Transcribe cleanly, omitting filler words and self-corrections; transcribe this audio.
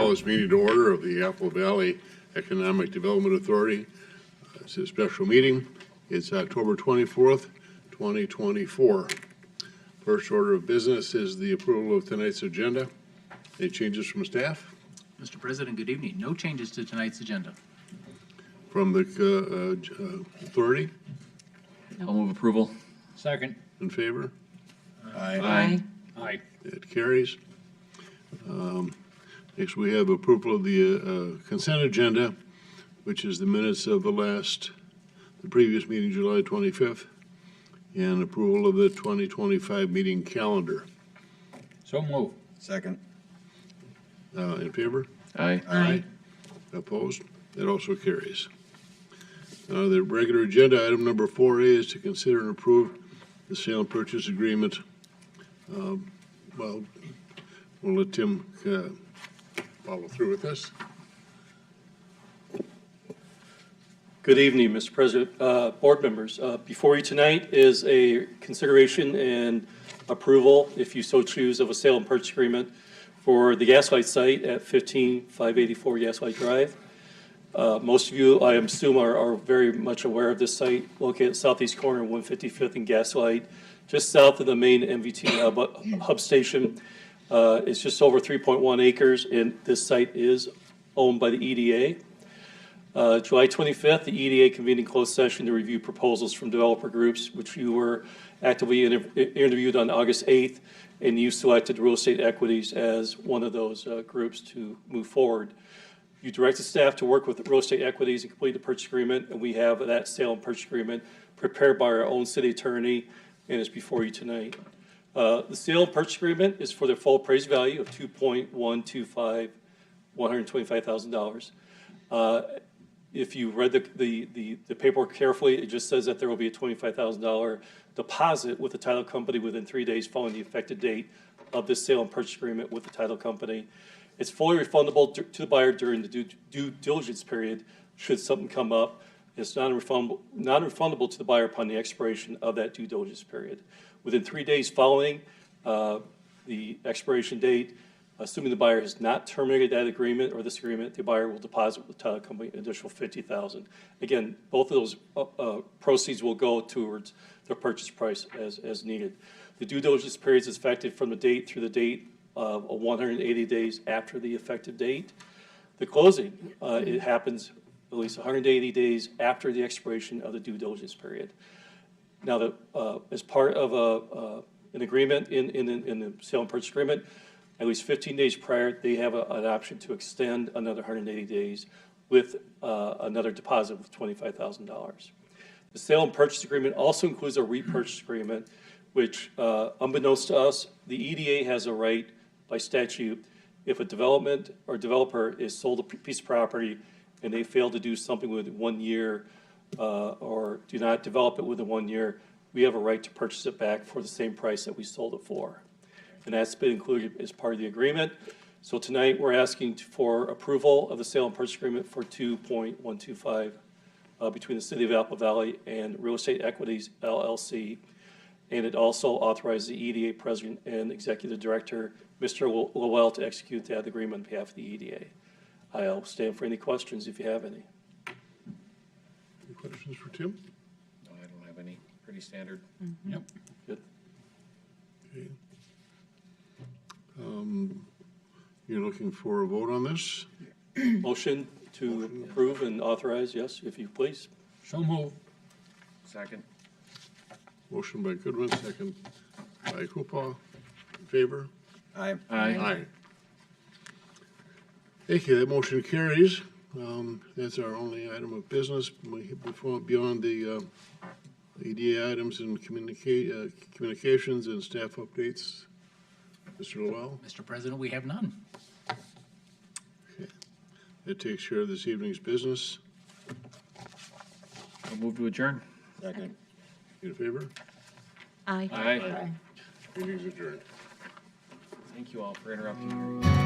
call this meeting to order of the Apple Valley Economic Development Authority. It's a special meeting. It's October 24th, 2024. First order of business is the approval of tonight's agenda. Any changes from staff? Mr. President, good evening. No changes to tonight's agenda. From the authority? I'll move approval. Second. In favor? Aye. Aye. It carries. Next, we have approval of the consent agenda, which is the minutes of the previous meeting, July 25th, and approval of the 2025 meeting calendar. So move. Second. In favor? Aye. Aye. Opposed? That also carries. The regular agenda, item number 4A, is to consider and approve the sale and purchase agreement. Well, we'll let Tim follow through with this. Good evening, Mr. President, board members. Before you tonight is a consideration and approval, if you so choose, of a sale and purchase agreement for the GASLIGHT site at 15584 GASLIGHT Drive. Most of you, I assume, are very much aware of this site located southeast corner of 155th and GASLIGHT, just south of the main MVT hub station. It's just over 3.1 acres, and this site is owned by the EDA. July 25th, the EDA convened in closed session to review proposals from developer groups, which you were actively interviewed on August 8th, and you selected Real Estate Equities as one of those groups to move forward. You directed staff to work with Real Estate Equities and complete the purchase agreement, and we have that sale and purchase agreement prepared by our own city attorney, and is before you tonight. The sale and purchase agreement is for the full appraised value of $125,000. If you read the paperwork carefully, it just says that there will be a $25,000 deposit with the title company within 3 days following the effective date of this sale and purchase agreement with the title company. It's fully refundable to the buyer during the due diligence period should something come up. It's non-refundable to the buyer upon the expiration of that due diligence period. Within 3 days following the expiration date, assuming the buyer has not terminated that agreement or this agreement, the buyer will deposit with the title company an additional $50,000. Again, both of those proceeds will go towards the purchase price as needed. The due diligence period is effective from the date through the date of 180 days after the effective date. The closing, it happens at least 180 days after the expiration of the due diligence period. Now, as part of an agreement in the sale and purchase agreement, at least 15 days prior, they have an option to extend another 180 days with another deposit of $25,000. The sale and purchase agreement also includes a repurchase agreement, which, unbeknownst to us, the EDA has a right by statute if a development or developer is sold a piece of property and they fail to do something within 1 year or do not develop it within 1 year, we have a right to purchase it back for the same price that we sold it for. And that's been included as part of the agreement. So tonight we're asking for approval of the sale and purchase agreement for 2.125 between the City of Apple Valley and Real Estate Equities, LLC. And it also authorizes the EDA President and Executive Director, Mr. Lowell, to execute that agreement on behalf of the EDA. I'll stand for any questions if you have any. Any questions for Tim? No, I don't have any. Pretty standard. Mm-hmm. Yep. Good. Okay. You're looking for a vote on this? Motion to approve and authorize, yes, if you please. So move. Second. Motion by Goodwin, second by Koopa. In favor? Aye. Aye. Thank you. That motion carries. That's our only item of business. Beyond the EDA items and communications and staff updates, Mr. Lowell. Mr. President, we have none. Okay. That takes care of this evening's business. I'll move to adjourn. Second. In favor? Aye. Meeting's adjourned. Thank you all for interrupting me.